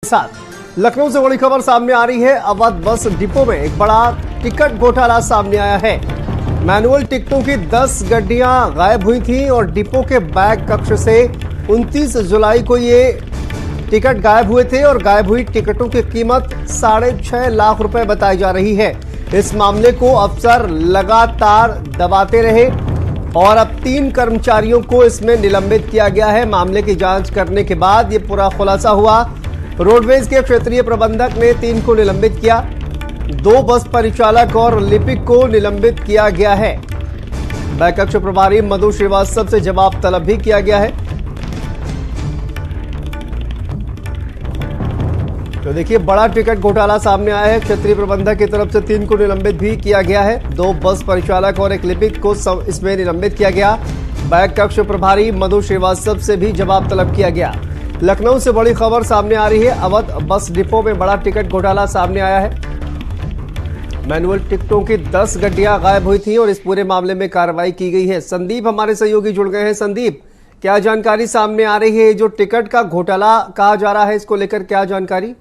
साथ लखनऊ से बड़ी खबर सामने आ रही है। अवध बस डिपो में एक बड़ा टिकट घोटाला सामने आया है। मैनुअल टिकटों की 10 गड्डियां गायब हुई थी और डिपो के बैग कक्ष से 29 जुलाई को ये टिकट गायब हुए थे और गायब हुई टिकटों की कीमत 6.5 लाख रुपए बताई जा रही है। इस मामले को अफसर लगातार दबाते रहे और अब 3 कर्मचारियों को इसमें निलंबित किया गया है। मामले की जांच करने के बाद ये पूरा खुलासा हुआ। रोडवेज के क्षेत्रीय प्रबंधक ने 3 को निलंबित किया, 2 बस परिचालक और लिपिक को निलंबित किया गया है। बैग कक्ष प्रभारी मधु श्रीवास्तव से जवाब तलब भी किया गया है। तो देखिए, बड़ा टिकट घोटाला सामने आया है। क्षेत्रीय प्रबंधक की तरफ से 3 को निलंबित भी किया गया है, 2 बस परिचालक और एक लिपिक को इसमें निलंबित किया गया। बैग कक्ष प्रभारी मधु श्रीवास्तव से भी जवाब तलब किया गया। लखनऊ से बड़ी खबर सामने आ रही है। अवध बस डिपो में बड़ा टिकट घोटाला सामने आया है। मैनुअल टिकटों की 10 गड्डियां गायब हुई थी और इस पूरे मामले में कार्रवाई की गई है। संदीप हमारे सहयोगी जुड़ गए हैं। संदीप, क्या जानकारी सामने आ रही है? जो टिकट का घोटाला कहा जा रहा है, इसको लेकर क्या जानकारी?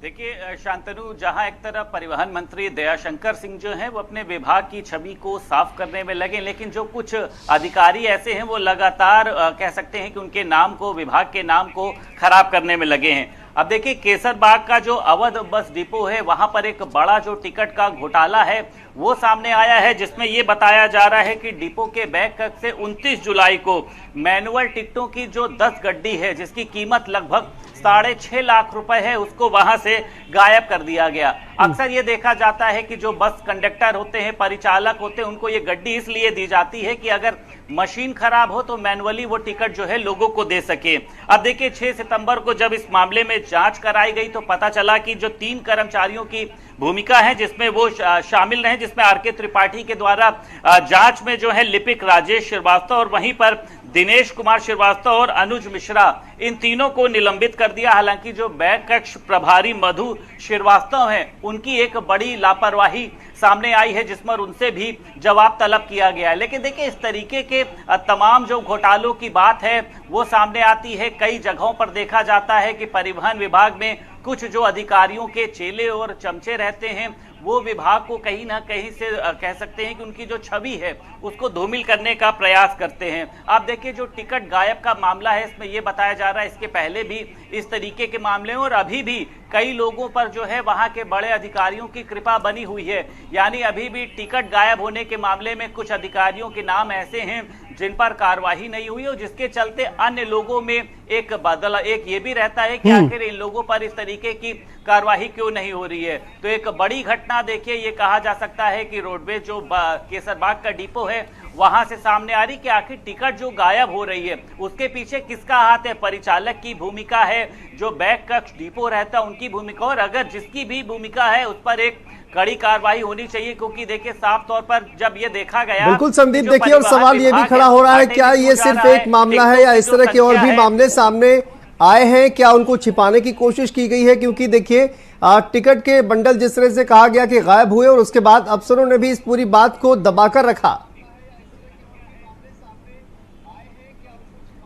देखिए शांतनु, जहां एक तरफ परिवहन मंत्री दयाशंकर सिंह जो हैं वो अपने विभाग की छवि को साफ करने में लगे, लेकिन जो कुछ अधिकारी ऐसे हैं वो लगातार कह सकते हैं कि उनके नाम को, विभाग के नाम को खराब करने में लगे हैं। अब देखिए, केसरबाग का जो अवध बस डिपो है वहां पर एक बड़ा जो टिकट का घोटाला है वो सामने आया है, जिसमें ये बताया जा रहा है कि डिपो के बैग कक्ष से 29 जुलाई को मैनुअल टिकटों की जो 10 गड्डी है जिसकी कीमत लगभग 6.5 लाख रुपए है, उसको वहां से गायब कर दिया गया। अक्सर ये देखा जाता है कि जो बस कंडक्टर होते हैं, परिचालक होते हैं, उनको ये गड्डी इसलिए दी जाती है कि अगर मशीन खराब हो तो मैनुअली वो टिकट जो है लोगों को दे सके। अब देखिए, 6 सितंबर को जब इस मामले में जांच कराई गई तो पता चला कि जो 3 कर्मचारियों की भूमिका है जिसमें वो शामिल रहे, जिसमें आर.के. त्रिपाठी के द्वारा जांच में जो है लिपिक राजेश श्रीवास्तव और वहीं पर दिनेश कुमार श्रीवास्तव और अनुज मिश्रा, इन तीनों को निलंबित कर दिया। हालांकि जो बैग कक्ष प्रभारी मधु श्रीवास्तव हैं उनकी एक बड़ी लापरवाही सामने आई है, जिस पर उनसे भी जवाब तलब किया गया है। लेकिन देखिए, इस तरीके के तमाम जो घोटालों की बात है वो सामने आती है। कई जगहों पर देखा जाता है कि परिवहन विभाग में कुछ जो अधिकारियों के चेले और चमचे रहते हैं वो विभाग को कहीं ना कहीं से कह सकते हैं कि उनकी जो छवि है उसको धूमिल करने का प्रयास करते हैं। आप देखिए, जो टिकट गायब का मामला है इसमें यह बताया जा रहा है इसके पहले भी इस तरीके के मामले हैं और अभी भी कई लोगों पर जो है वहां के बड़े अधिकारियों की कृपा बनी हुई है। यानी अभी भी टिकट गायब होने के मामले में कुछ अधिकारियों के नाम ऐसे हैं जिन पर कार्रवाई नहीं हुई और जिसके चलते अन्य लोगों में एक ये भी रहता है कि आखिर इन लोगों पर इस तरीके की कार्रवाई क्यों नहीं हो रही है। तो एक बड़ी घटना देखिए, ये कहा जा सकता है कि रोडवेज जो केसरबाग का डिपो है वहां से सामने आ रही कि आखिर टिकट जो गायब हो रही है उसके पीछे किसका हाथ है। परिचालक की भूमिका है, जो बैग कक्ष डिपो रहता है उनकी भूमिका, और अगर जिसकी भी भूमिका है उस पर एक कड़ी कार्रवाई होनी चाहिए। क्योंकि देखिए, साफ तौर पर जब ये देखा गया, बिल्कुल संदीप, देखिए, और सवाल ये भी खड़ा हो रहा है, क्या ये सिर्फ एक मामला है या इस तरह के और भी मामले सामने आए हैं? क्या उनको छिपाने की कोशिश की गई है? क्योंकि देखिए, टिकट के बंडल जिस तरह से कहा गया कि गायब हुए और उसके बाद अफसरों ने भी इस पूरी बात को दबाकर रखा।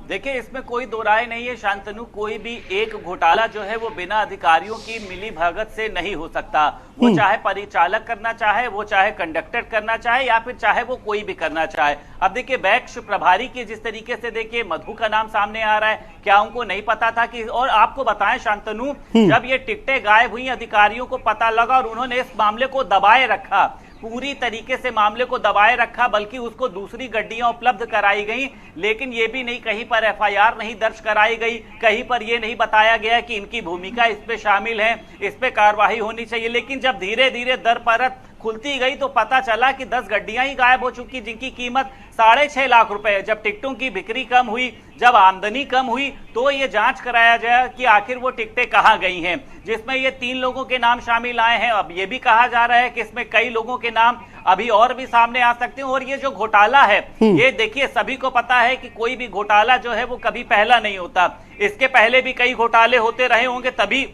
देखिए, इसमें कोई दो राय नहीं है शांतनु, कोई भी एक घोटाला जो है वो बिना अधिकारियों की मिली भगत से नहीं हो सकता। वो चाहे परिचालक करना चाहे, वो चाहे कंडक्टर करना चाहे, या फिर चाहे वो कोई भी करना चाहे। अब देखिए, बैग प्रभारी की जिस तरीके से देखिए मधु का नाम सामने आ रहा है, क्या उनको नहीं पता था कि, और आपको बताएं शांतनु, जब ये टिकटें गायब हुई अधिकारियों को पता लगा और उन्होंने इस मामले को दबाए रखा, पूरी तरीके से मामले को दबाए रखा, बल्कि उसको दूसरी गड्डियां उपलब्ध कराई गई। लेकिन ये भी नहीं, कहीं पर एफआईआर नहीं दर्ज कराई गई, कहीं पर ये नहीं बताया गया कि इनकी भूमिका इस पे शामिल है, इस पे कार्रवाई होनी चाहिए। लेकिन जब धीरे धीरे दर परत खुलती गई तो पता चला कि 10 गड्डियां ही गायब हो चुकी, जिनकी कीमत 6.5 लाख रुपए है। जब टिकटों की बिक्री कम हुई, जब आमदनी कम हुई, तो ये जांच कराया जाए कि आखिर वो टिकटें कहां गई हैं, जिसमें ये 3 लोगों के नाम शामिल आए हैं। अब ये भी कहा जा रहा है कि इसमें कई लोगों के नाम अभी और भी सामने आ सकते हैं। और ये जो घोटाला है, ये देखिए, सभी को पता है कि कोई भी घोटाला जो है वो कभी पहला नहीं होता। इसके पहले भी कई घोटाले होते रहे होंगे, तभी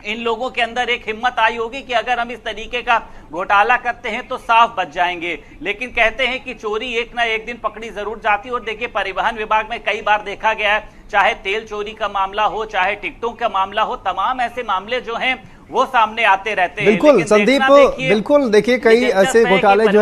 इन लोगों के अंदर एक हिम्मत आई होगी कि अगर हम इस तरीके का घोटाला करते हैं तो साफ बच जाएंगे। लेकिन कहते हैं कि चोरी एक ना एक दिन पकड़ी जरूर जाती है। और देखिए, परिवहन विभाग में कई बार देखा गया है, चाहे तेल चोरी का मामला हो, चाहे टिकटों का मामला हो, तमाम ऐसे मामले जो हैं वो सामने आते रहते हैं। बिल्कुल संदीप, बिल्कुल देखिए कई ऐसे घोटाले जो